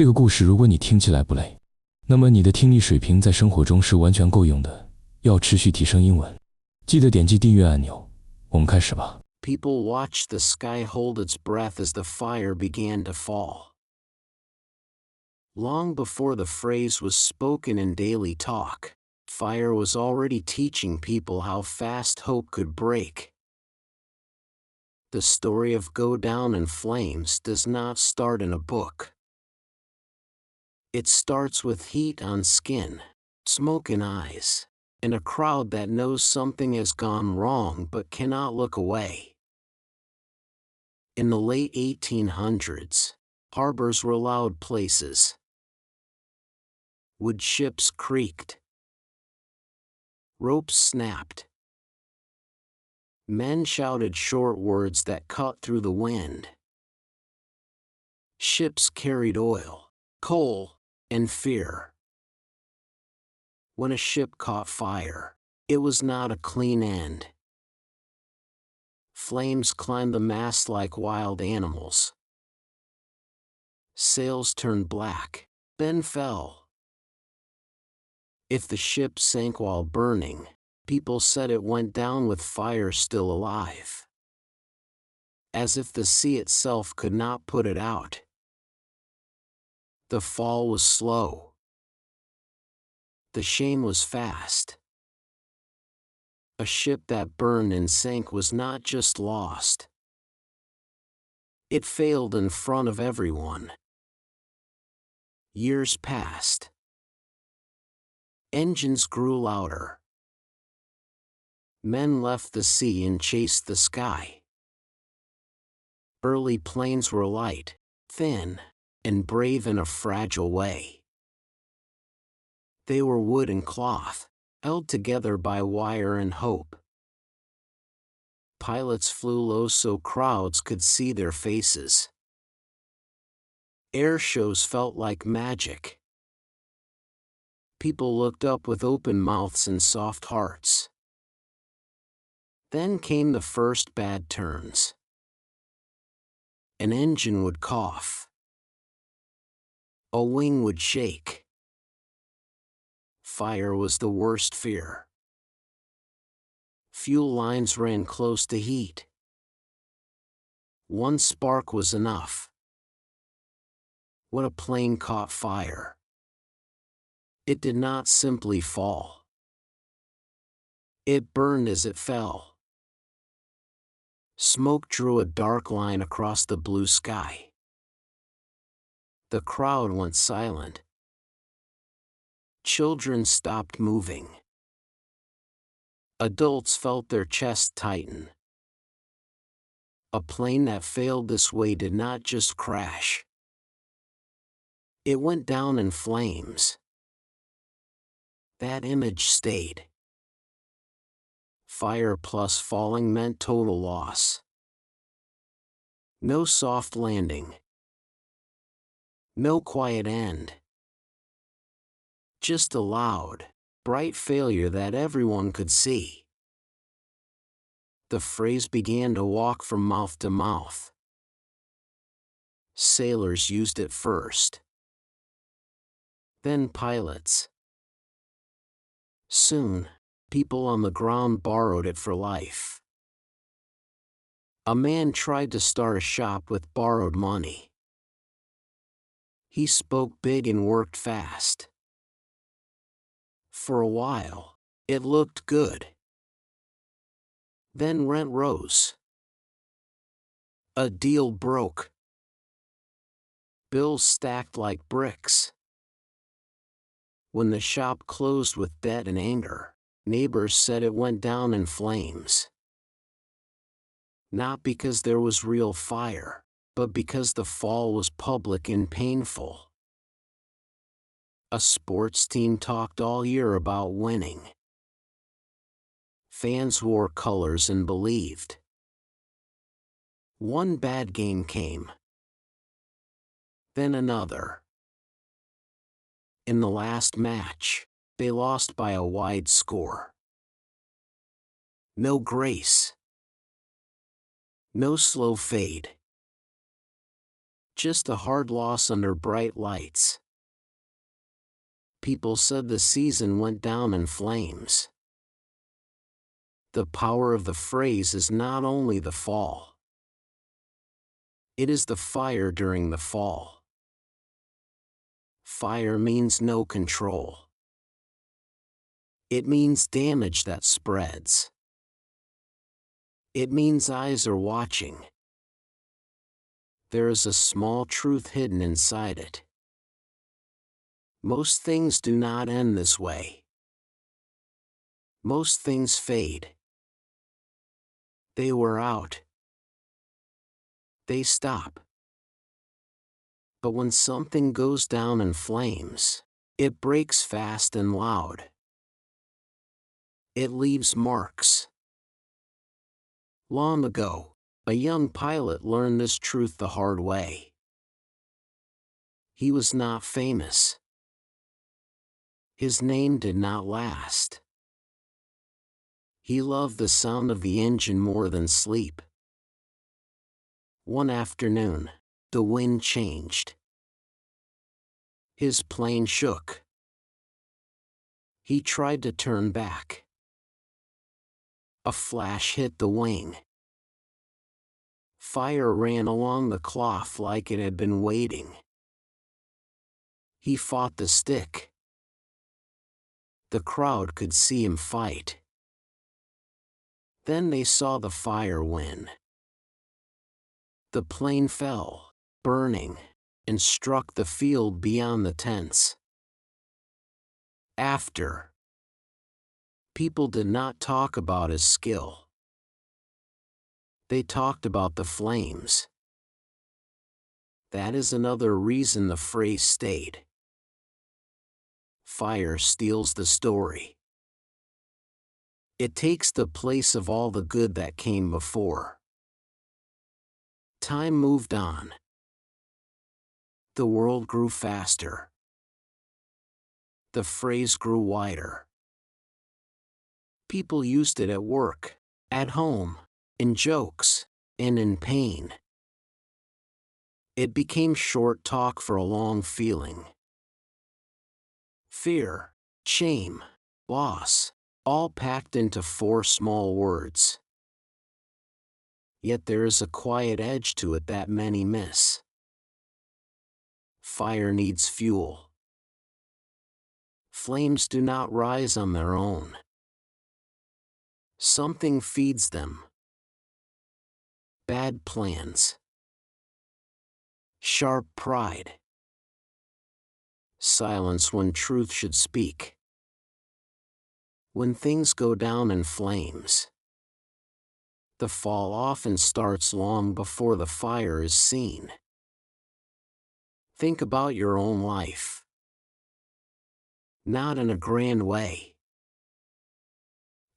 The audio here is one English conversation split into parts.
这个故事如果你听起来不累，那么你的听力水平在生活中是完全够用的。要持续提升英文，记得点击订阅按钮。我们开始吧。 People watched the sky hold its breath as the fire began to fall. Long before the phrase was spoken in daily talk, fire was already teaching people how fast hope could break. The story of Go Down in Flames does not start in a book. It starts with heat on skin, smoke in eyes, and a crowd that knows something has gone wrong but cannot look away. In the late 1800s, harbors were loud places. Wood ships creaked. Ropes snapped. Men shouted short words that cut through the wind. Ships carried oil, coal, and fear. When a ship caught fire, it was not a clean end. Flames climbed the mast like wild animals. Sails turned black, then fell. If the ship sank while burning, people said it went down with fire still alive. As if the sea itself could not put it out. The fall was slow. The shame was fast. A ship that burned and sank was not just lost. It failed in front of everyone. Years passed. Engines grew louder. Men left the sea and chased the sky. Early planes were light, thin, and brave in a fragile way. They were wood and cloth, held together by wire and hope. Pilots flew low so crowds could see their faces. Air shows felt like magic. People looked up with open mouths and soft hearts. Then came the first bad turns. An engine would cough. A wing would shake. Fire was the worst fear. Fuel lines ran close to heat. One spark was enough. When a plane caught fire, it did not simply fall. It burned as it fell. Smoke drew a dark line across the blue sky. The crowd went silent. Children stopped moving. Adults felt their chests tighten. A plane that failed this way did not just crash. It went down in flames. That image stayed. Fire plus falling meant total loss. No soft landing. No quiet end. Just a loud, bright failure that everyone could see. The phrase began to walk from mouth to mouth. Sailors used it first. Then pilots. Soon, people on the ground borrowed it for life. A man tried to start a shop with borrowed money. He spoke big and worked fast. For a while, it looked good. Then rent rose. A deal broke. Bills stacked like bricks. When the shop closed with debt and anger, neighbors said it went down in flames. Not because there was real fire, but because the fall was public and painful. A sports team talked all year about winning. Fans wore colors and believed. One bad game came. Then another. In the last match, they lost by a wide score. No grace. No slow fade. just a hard loss under bright lights. People said the season went down in flames. The power of the phrase is not only the fall. It is the fire during the fall. Fire means no control. It means damage that spreads. It means eyes are watching. There is a small truth hidden inside it. Most things do not end this way. Most things fade. They wear out. They stop. But when something goes down in flames, it breaks fast and loud. It leaves marks. Long ago, a young pilot learned this truth the hard way. He was not famous. His name did not last. He loved the sound of the engine more than sleep. One afternoon, the wind changed. His plane shook. He tried to turn back. A flash hit the wing. Fire ran along the cloth like it had been waiting. He fought the stick. The crowd could see him fight. Then they saw the fire win. The plane fell, burning, and struck the field beyond the tents. After, people did not talk about his skill. They talked about the flames. That is another reason the phrase stayed. Fire steals the story. It takes the place of all the good that came before. Time moved on. The world grew faster. The phrase grew wider. People used it at work, at home, in jokes, and in pain. It became short talk for a long feeling. Fear, shame, loss, all packed into 4 small words. Yet there is a quiet edge to it that many miss. Fire needs fuel. Flames do not rise on their own. Something feeds them. Bad plans. Sharp pride. Silence when truth should speak. When things go down in flames, the fall often starts long before the fire is seen. Think about your own life. Not in a grand way.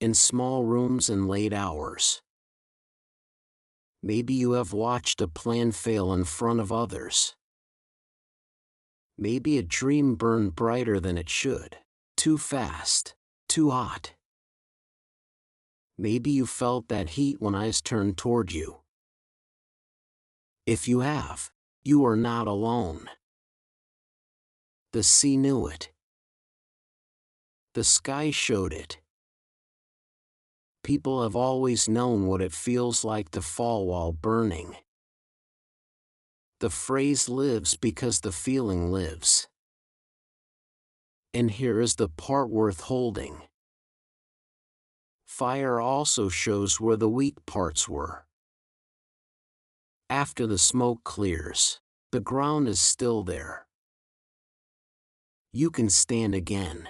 In small rooms and late hours. Maybe you have watched a plan fail in front of others. Maybe a dream burned brighter than it should, too fast, too hot. Maybe you felt that heat when eyes turned toward you. If you have, you are not alone. The sea knew it. The sky showed it. People have always known what it feels like to fall while burning. The phrase lives because the feeling lives. And here is the part worth holding. Fire also shows where the weak parts were. After the smoke clears, the ground is still there. You can stand again.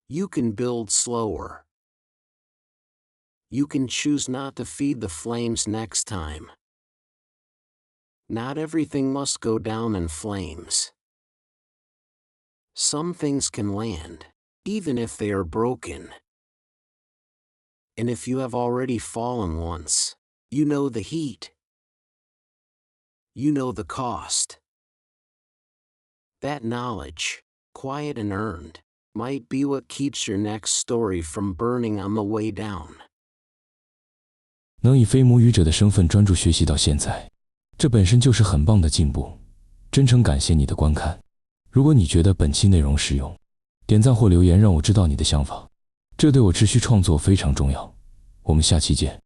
You can build slower. You can choose not to feed the flames next time. Not everything must go down in flames. Some things can land, even if they are broken. And if you have already fallen once, you know the heat. You know the cost. That knowledge, quiet and earned, might be what keeps your next story from burning on the way down. 能以非母语者的身份专注学习到现在，这本身就是很棒的进步，真诚感谢你的观看。如果你觉得本期内容实用，点赞或留言让我知道你的想法，这对我持续创作非常重要。我们下期见。